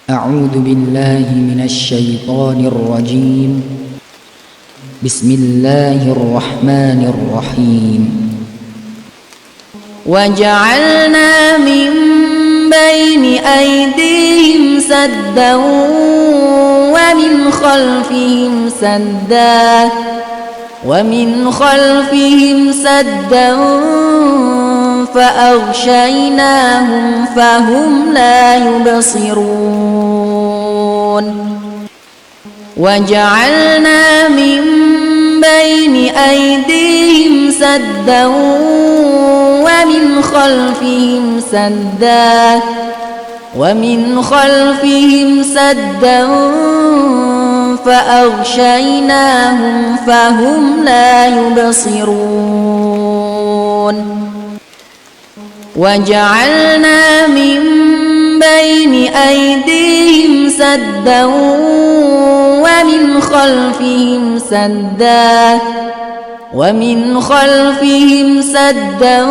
أعوذ بالله من الشيطان الرجيم. بسم الله الرحمن الرحيم. وجعلنا من بين أيديهم سدا ومن خلفهم سدا فأغشيناهم فهم لا يبصرون. وجعلنا من بين أيديهم سدا ومن خلفهم سدا فأغشيناهم فهم لا يبصرون. وجعلنا من بين أيديهم سدا ومن خلفهم سدا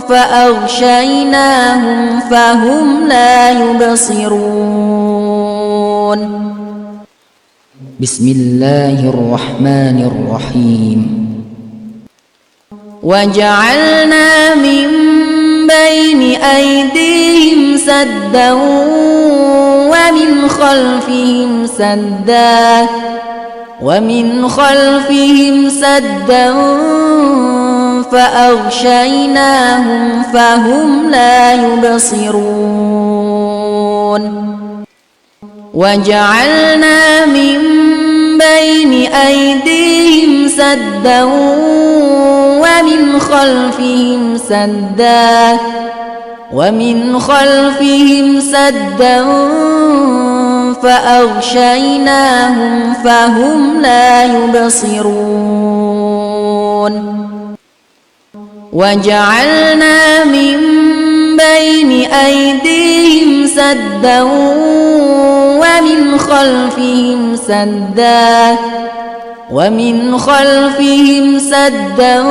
فأغشيناهم فهم لا يبصرون. بسم الله الرحمن الرحيم. وجعلنا من بين أيديهم سدا ومن خلفهم سدا فأغشيناهم فهم لا يبصرون. وجعلنا من بين أيديهم سدا ومن خلفهم سدا فأغشيناهم فهم لا يبصرون. وجعلنا من بين أيديهم سدا ومن خلفهم سدا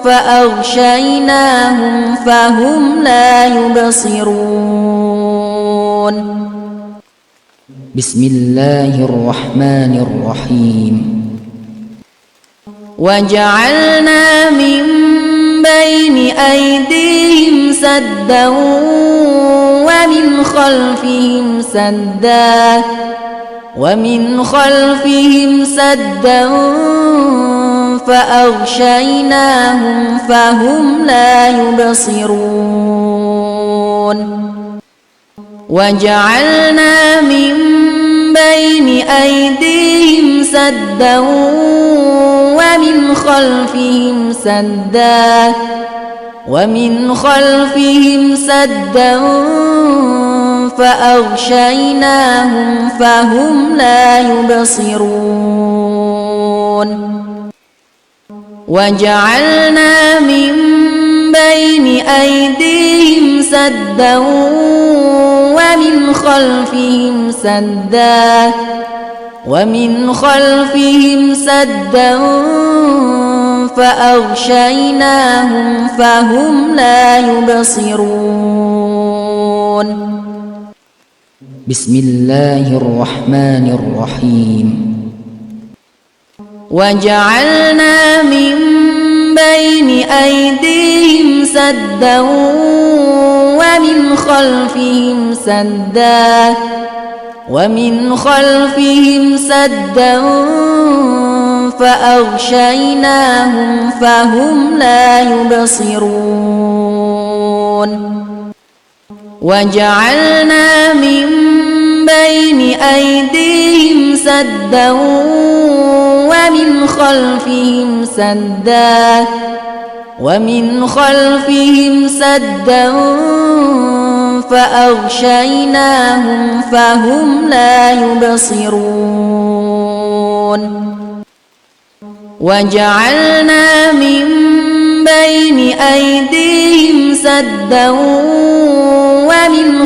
فأغشيناهم فهم لا يبصرون. بسم الله الرحمن الرحيم. وجعلنا من بين أيديهم سدا ومن خلفهم سدا فأغشيناهم فهم لا يبصرون. وجعلنا من بين أيديهم سدا ومن خلفهم سدا فأغشيناهم فهم لا يبصرون. وجعلنا من بين أيديهم سدا ومن خلفهم سدا فأغشيناهم فهم لا يبصرون. بسم الله الرحمن الرحيم. وجعلنا من بين أيديهم سدا ومن خلفهم سدا فأغشيناهم فهم لا يبصرون. وجعلنا من بين أيديهم سدا ومن خلفهم سدا فأغشيناهم فهم لا يبصرون. وجعلنا من بين أيديهم سدا ومن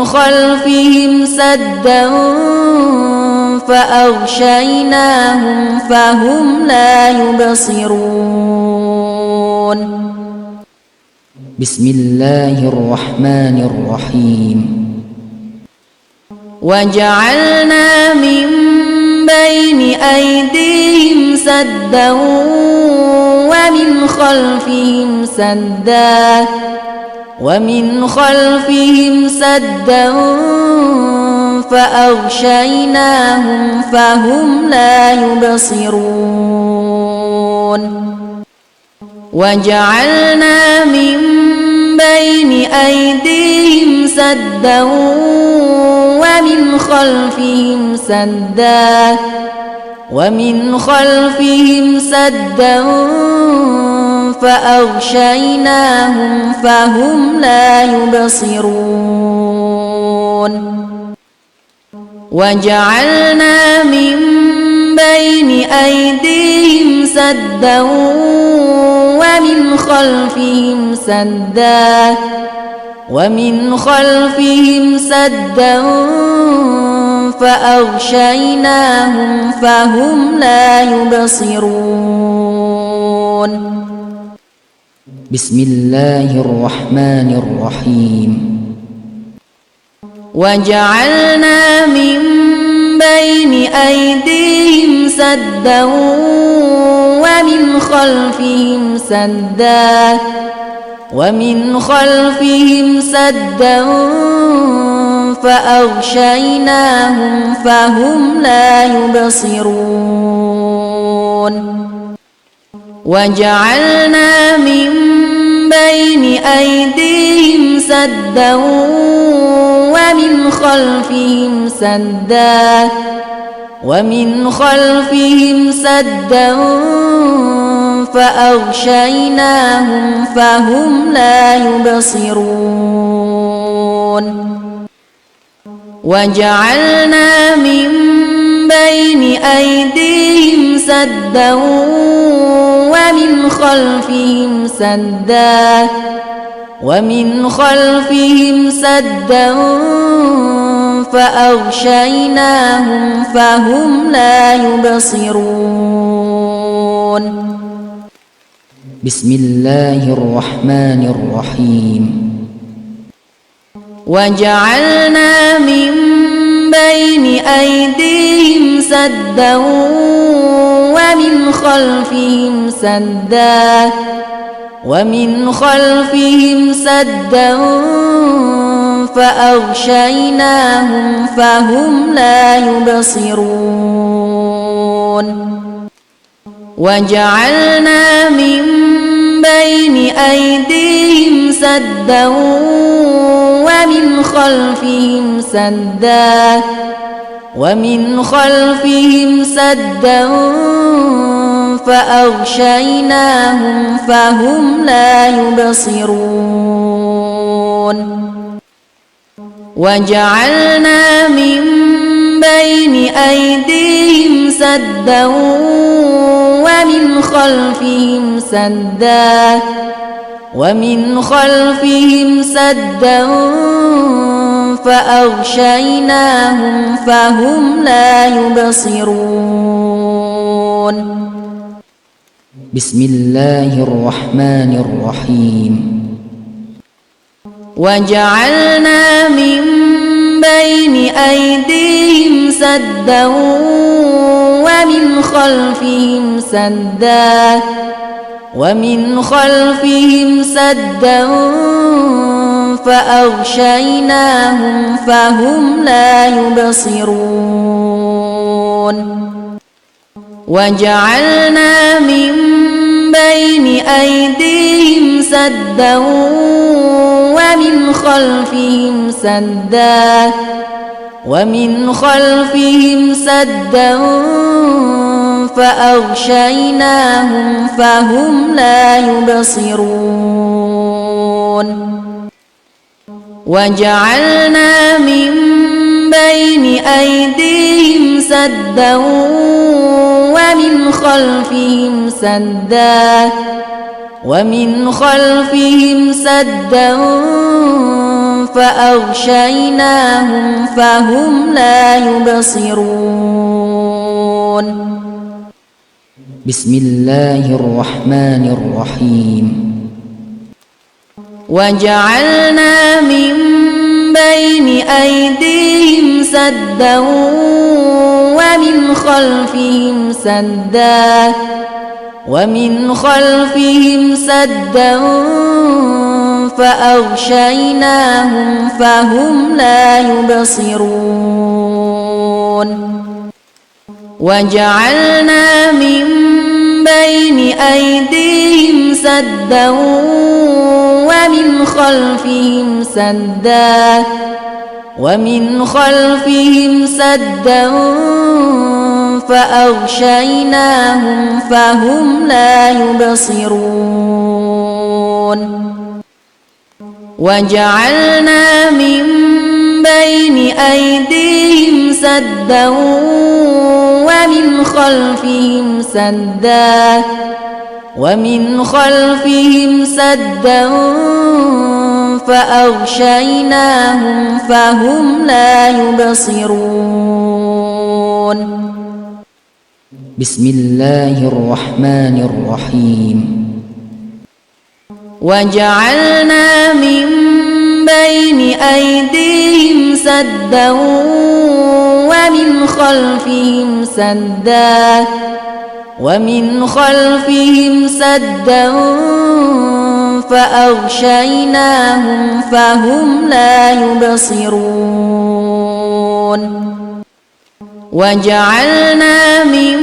خلفهم سدا فأغشيناهم فهم لا يبصرون. بسم الله الرحمن الرحيم وجعلنا من بين أيديهم سدا ومن خلفهم سدا فأغشيناهم فهم لا يبصرون وجعلنا من بين أيديهم سدا ومن خلفهم سدا فأغشيناهم فهم لا يبصرون وجعلنا من بين أيديهم سدا ومن خلفهم سدا فأغشيناهم فهم لا يبصرون بسم الله الرحمن الرحيم وجعلنا من بين أيديهم سدا ومن خلفهم سدا فأغشيناهم فهم لا يبصرون وجعلنا من بين أيديهم سدا ومن خلفهم سدا فأغشيناهم فهم لا يبصرون وجعلنا من بين أيديهم سدا ومن خلفهم سدا فأغشيناهم فهم لا يبصرون بسم الله الرحمن الرحيم وجعلنا من بين أيديهم سدا ومن خلفهم سدا فأغشيناهم فهم لا يبصرون وجعلنا من بين أيديهم سدا ومن خلفهم سدا فأغشيناهم فهم لا يبصرون وجعلنا من بين أيديهم سدا ومن خلفهم سدا فأغشيناهم فهم لا يبصرون بسم الله الرحمن الرحيم وجعلنا من بين أيديهم سدا ومن خلفهم سدا فأغشيناهم فهم لا يبصرون وجعلنا من بين أيديهم سدا ومن خلفهم سدا فأغشيناهم فهم لا يبصرون وجعلنا من بين أيديهم سدا ومن خلفهم سدا فأغشيناهم فهم لا يبصرون بسم الله الرحمن الرحيم وجعلنا من بين أيديهم سدا ومن خلفهم سدا فأغشيناهم فهم لا يبصرون وجعلنا من بين أيديهم سدا ومن خلفهم سدا فأغشيناهم فهم لا يبصرون وجعلنا من بين أيديهم سدا ومن خلفهم سدا فأغشيناهم فهم لا يبصرون بسم الله الرحمن الرحيم وجعلنا من بين أيديهم سدا ومن خلفهم سدا فأغشيناهم فهم لا يبصرون وجعلنا من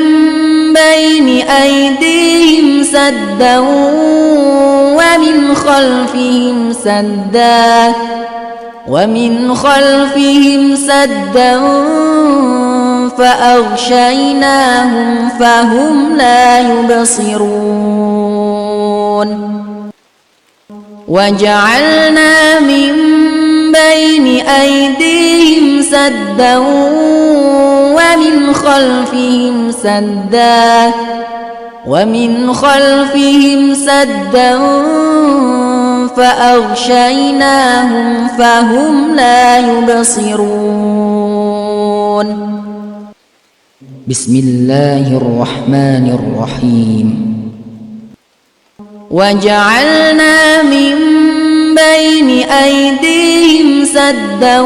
بين أيديهم سدا ومن خلفهم سدا فأغشيناهم فهم لا يبصرون وجعلنا من بين أيديهم سدا ومن خلفهم سدا فأغشيناهم فهم لا يبصرون بسم الله الرحمن الرحيم وجعلنا من بين أيديهم سدا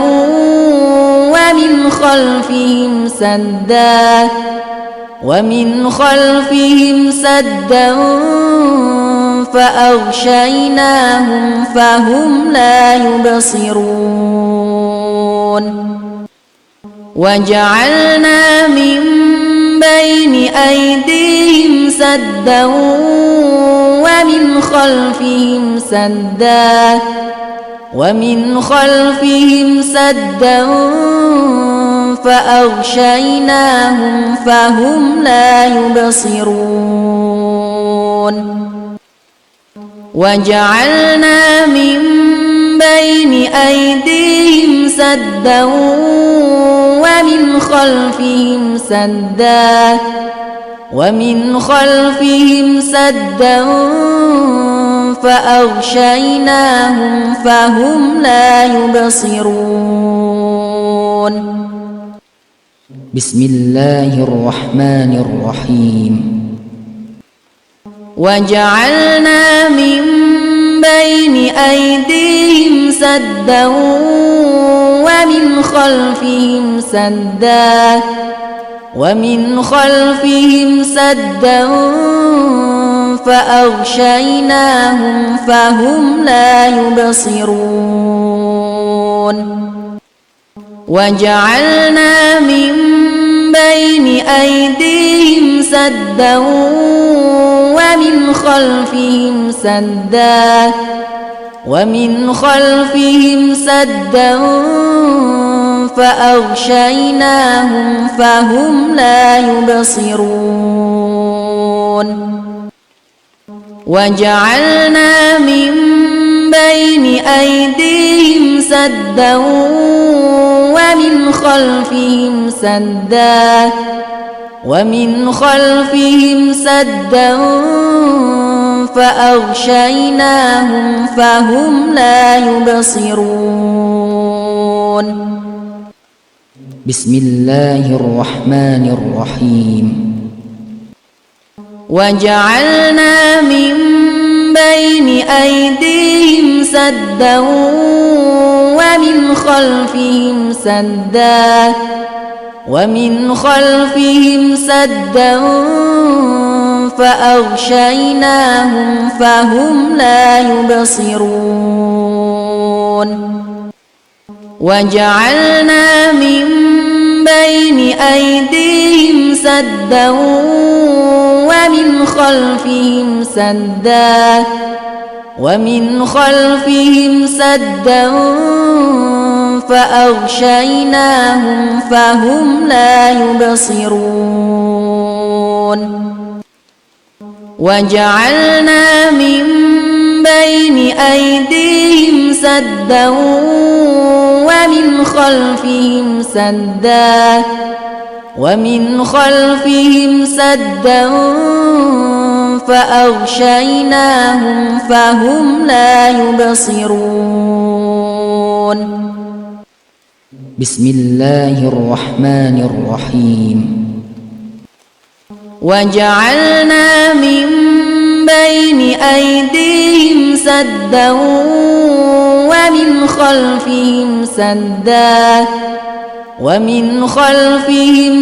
ومن خلفهم سدا فأغشيناهم فهم لا يبصرون وجعلنا من بين أيديهم سدا ومن خلفهم سدا فأغشيناهم فهم لا يبصرون وجعلنا من بين أيديهم سدا ومن خلفهم سدا فأغشيناهم فهم لا يبصرون بسم الله الرحمن الرحيم وجعلنا من بين أيديهم سدا ومن خلفهم سدا فأغشيناهم فهم لا يبصرون وجعلنا من بين أيديهم سدا ومن خلفهم سدا فأغشيناهم فهم لا يبصرون وجعلنا من بين أيديهم سدا ومن خلفهم سدا فأغشيناهم فهم لا يبصرون بسم الله الرحمن الرحيم وجعلنا من بين أيديهم سدا سدا ومن خلفهم سدا فأغشيناهم فهم لا يبصرون وجعلنا من بين أيديهم سدا ومن خلفهم سدا فأغشيناهم فهم لا يبصرون وجعلنا من بين أيديهم سدا ومن خلفهم سدا فأغشيناهم فهم لا يبصرون بسم الله الرحمن الرحيم وجعلنا من بين أيديهم سدا ومن خلفهم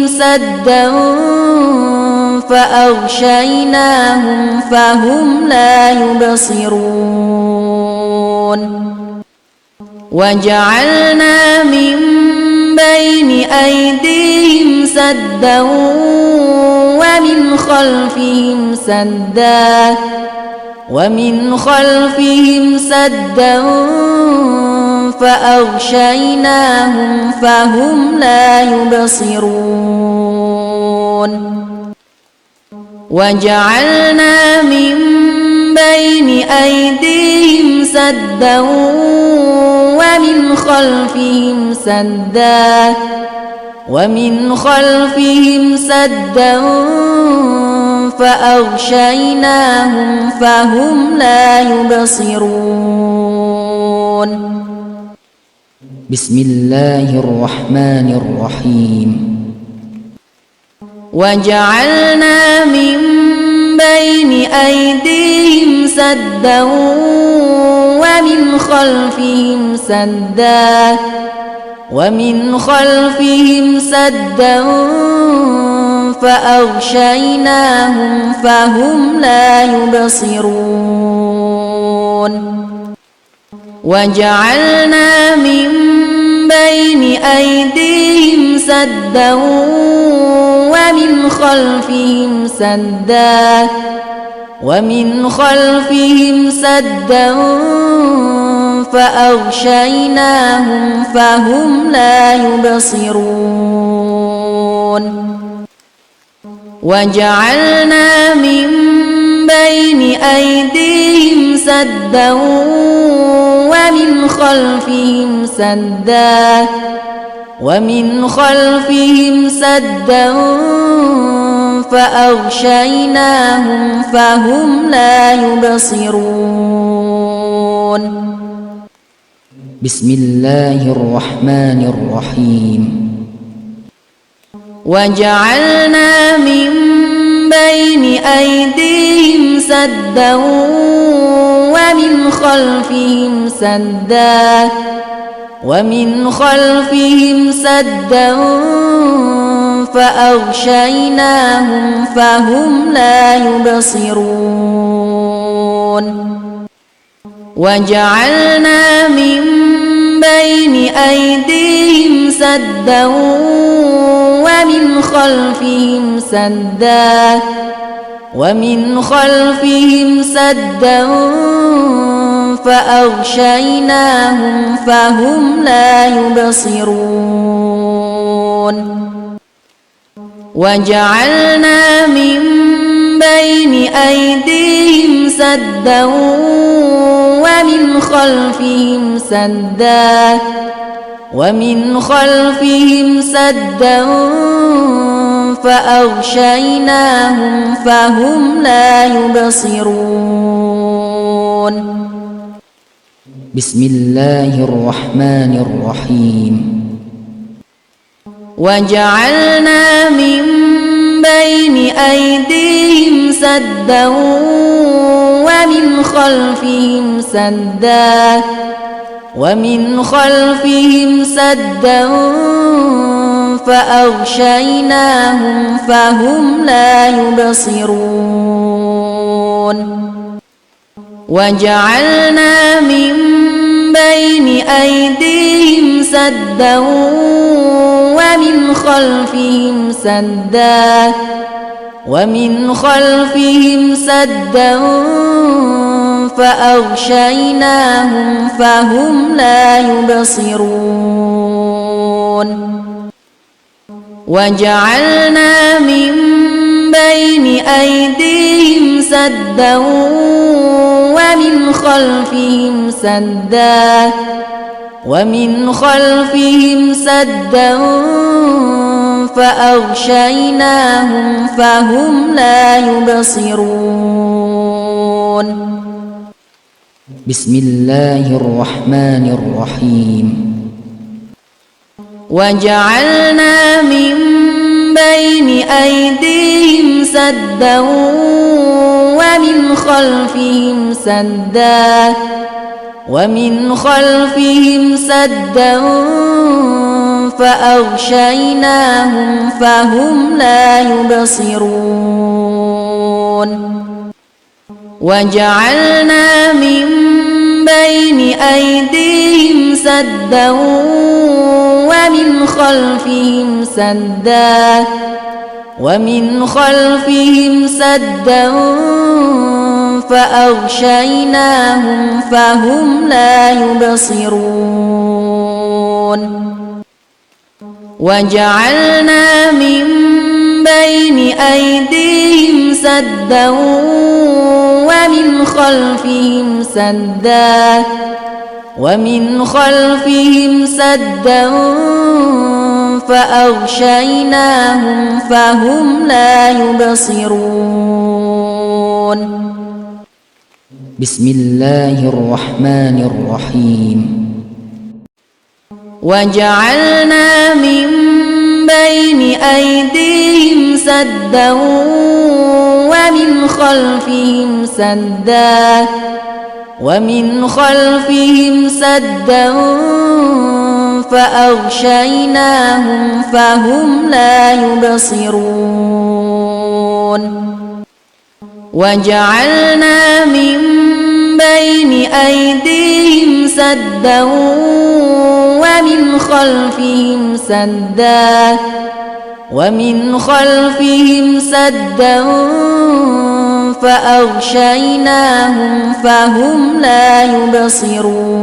سدا فأغشيناهم فهم لا يبصرون وجعلنا من بين أيديهم سدا ومن خلفهم سدا فأغشيناهم فهم لا يبصرون وجعلنا من بين أيديهم سدا ومن خلفهم سدا فأغشيناهم فهم لا يبصرون بسم الله الرحمن الرحيم وجعلنا من بين أيديهم سدا ومن خلفهم سدا فأغشيناهم فهم لا يبصرون وجعلنا من بين أيديهم سدا ومن خلفهم سدا فأغشيناهم فهم لا يبصرون وجعلنا من بين أيديهم سدا ومن خلفهم سدا فأغشيناهم فهم لا يبصرون بسم الله الرحمن الرحيم وجعلنا من بين أيديهم سدا ومن خلفهم سدا فأغشيناهم فهم لا يبصرون وجعلنا من بين أيديهم سدا ومن خلفهم سدا فأغشيناهم فهم لا يبصرون وجعلنا من بين أيديهم سدا ومن خلفهم سدا فأغشيناهم فهم لا يبصرون بسم الله الرحمن الرحيم وجعلنا من بين أيديهم سدا ومن خلفهم سدا ومن خلفهم سدا فأغشيناهم فهم لا يبصرون وجعلنا من بين أيديهم سدا ومن خلفهم سدا ومن خلفهم سدا فأغشيناهم فهم لا يبصرون وجعلنا من بين أيديهم سدا ومن خلفهم سدا ومن خلفهم سدا فأغشيناهم فهم لا يبصرون بسم الله الرحمن الرحيم وجعلنا من بين أيديهم سدا ومن خلفهم سدا ومن خلفهم سدا فأغشيناهم فهم لا يبصرون وجعلنا من بين أيديهم سدا ومن خلفهم سدا ومن خلفهم سدا فأغشيناهم فهم لا يبصرون وجعلنا من بين أيديهم سدا ومن خلفهم سدا ومن خلفهم سدا فأغشيناهم فهم لا يبصرون بسم الله الرحمن الرحيم وجعلنا من بين أيديهم سدا ومن خلفهم سدا ومن خلفهم سدا فأغشيناهم فهم لا يبصرون وجعلنا من بين أيديهم سدا ومن خلفهم سدا ومن خلفهم سدا فأغشيناهم فهم لا يبصرون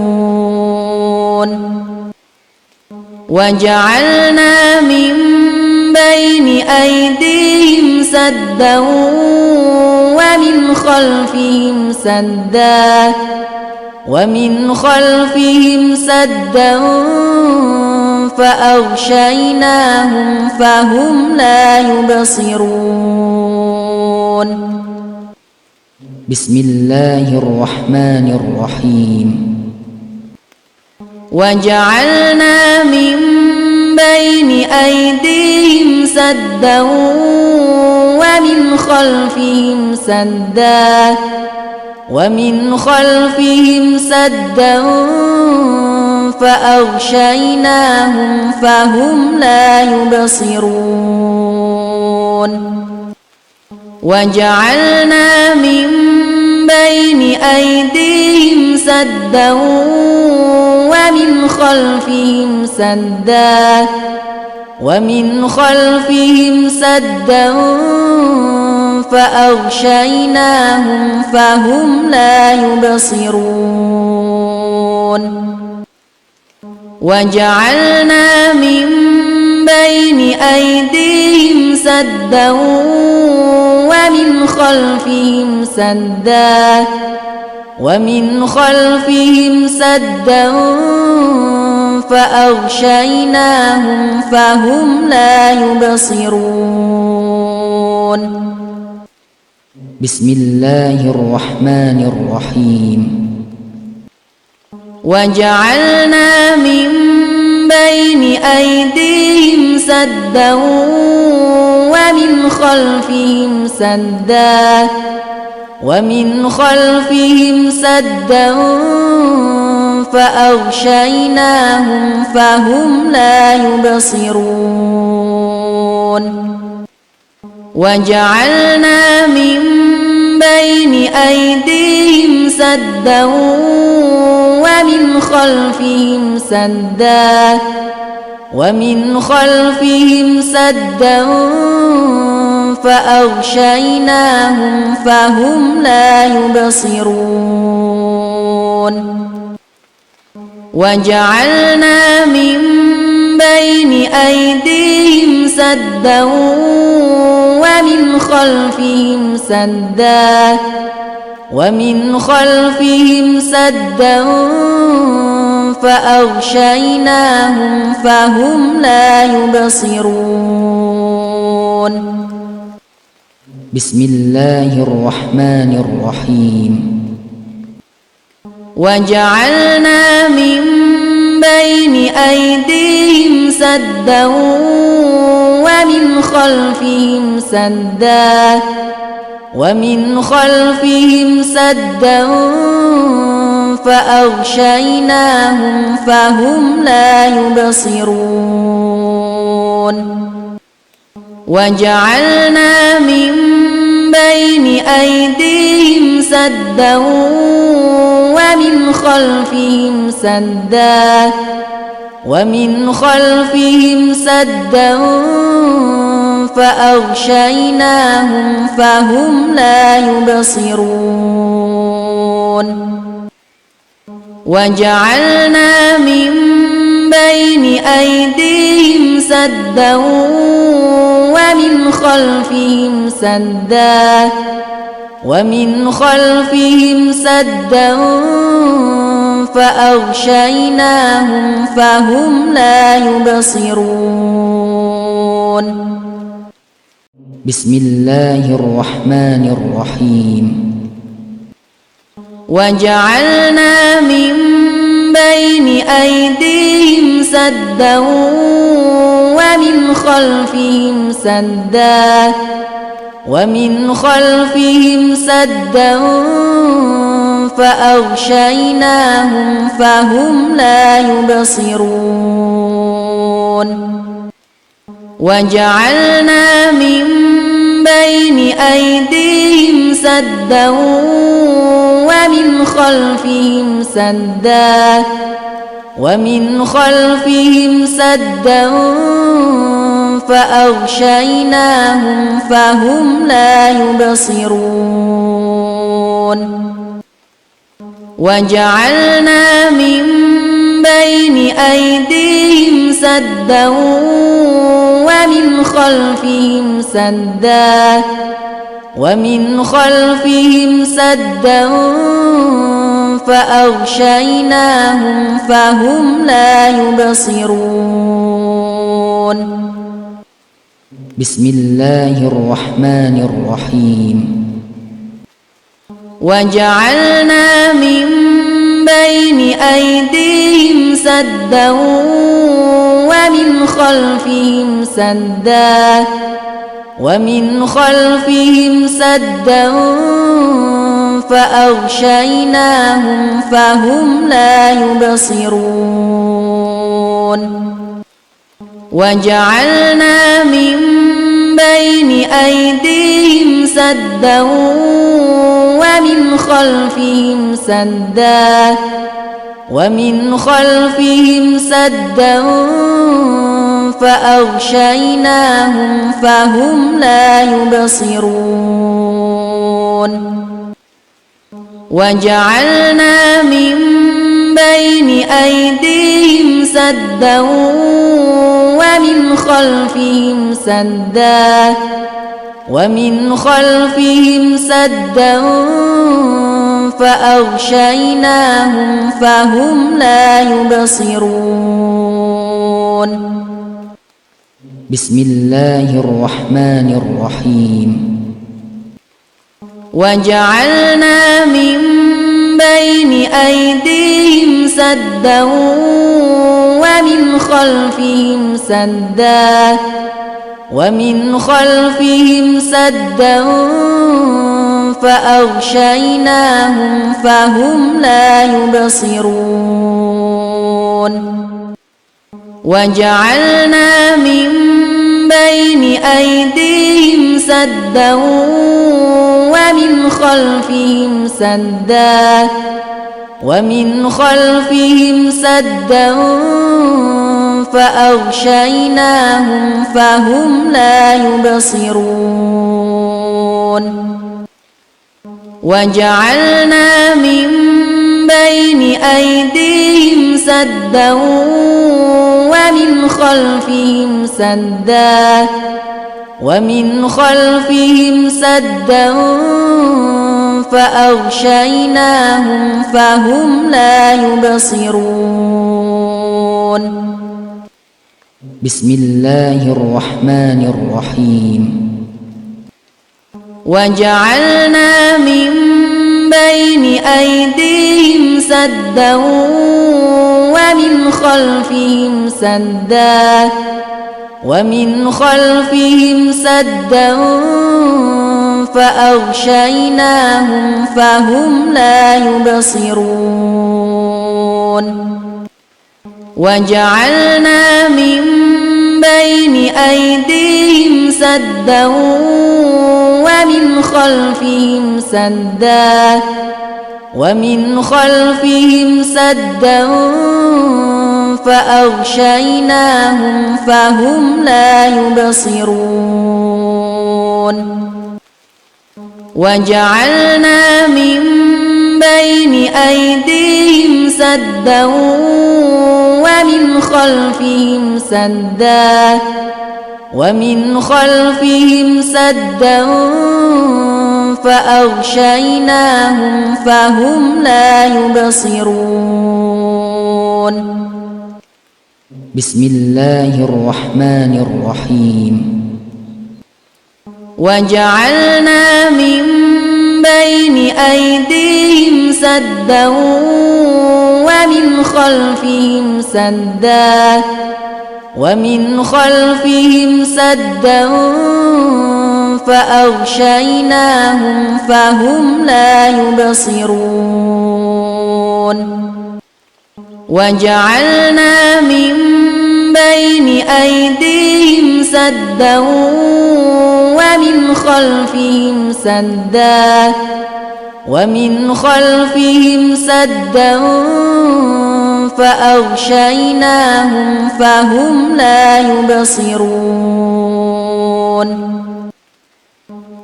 وجعلنا من بين أيديهم سدا ومن خلفهم سدا ومن خلفهم سدا فأغشيناهم فهم لا يبصرون بسم الله الرحمن الرحيم وجعلنا من بين أيديهم سدا ومن خلفهم سدا ومن خلفهم سدا فأغشيناهم فهم لا يبصرون وجعلنا من بين أيديهم سدا ومن خلفهم سدا ومن خلفهم سدا فأغشيناهم فهم لا يبصرون وجعلنا من بين أيديهم سدا ومن خلفهم سدا ومن خلفهم سدا فأغشيناهم فهم لا يبصرون بسم الله الرحمن الرحيم وجعلنا من بين أيديهم سدا ومن خلفهم سدا ومن خلفهم سدا فأغشيناهم فهم لا يبصرون وجعلنا من بين أيديهم سدا ومن خلفهم سدا فأغشيناهم فهم لا يبصرون وجعلنا من بين أيديهم سدا ومن خلفهم سدا فأغشيناهم فهم لا يبصرون بسم الله الرحمن الرحيم وجعلنا من بين أيديهم سدا ومن خلفهم سدا فأغشيناهم فهم لا يبصرون وجعلنا من بين أيديهم سدا ومن خلفهم سدا فأغشيناهم فهم لا يبصرون وجعلنا من بين أيديهم سدا ومن خلفهم سدا فأغشيناهم فهم لا يبصرون بسم الله الرحمن الرحيم وجعلنا من بين أيديهم سدا ومن خلفهم سدا فأغشيناهم فهم لا يبصرون وجعلنا من بين أيديهم سدا ومن خلفهم سدا فأغشيناهم فهم لا يبصرون وجعلنا من بين أيديهم سدا ومن خلفهم سدا فأغشيناهم فهم لا يبصرون بسم الله الرحمن الرحيم وجعلنا من بين أيديهم سدا ومن خلفهم سدا فأغشيناهم فهم لا يبصرون وجعلنا من بين أيديهم سدا ومن خلفهم سدا فأغشيناهم فهم لا يبصرون وجعلنا من بين أيديهم سدا ومن خلفهم سدا فأغشيناهم فهم لا يبصرون بسم الله الرحمن الرحيم وجعلنا من بين أيديهم سدا ومن خلفهم سدا فأغشيناهم فهم لا يبصرون وجعلنا من بين أيديهم سدا ومن خلفهم سدا فأغشيناهم فهم لا يبصرون وجعلنا من بين أيديهم سدا ومن خلفهم سدا فأغشيناهم فهم لا يبصرون بسم الله الرحمن الرحيم وجعلنا من بين أيديهم سدا ومن خلفهم سدا فأغشيناهم فهم لا يبصرون وجعلنا من بين أيديهم سدا ومن خلفهم سدا فأغشيناهم فهم لا يبصرون وجعلنا من بين أيديهم سدا ومن خلفهم سدا فأغشيناهم فهم لا يبصرون بسم الله الرحمن الرحيم وجعلنا من بين أيديهم سدا ومن خلفهم سدا فأغشيناهم فهم لا يبصرون وجعلنا من بين أيديهم سدا ومن خلفهم سدا فأغشيناهم فهم لا يبصرون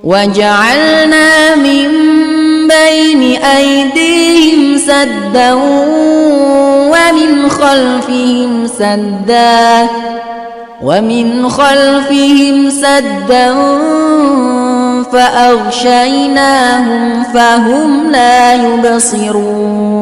وجعلنا من بين أيديهم سدا ومن خلفهم سدا فأغشيناهم فهم لا يبصرون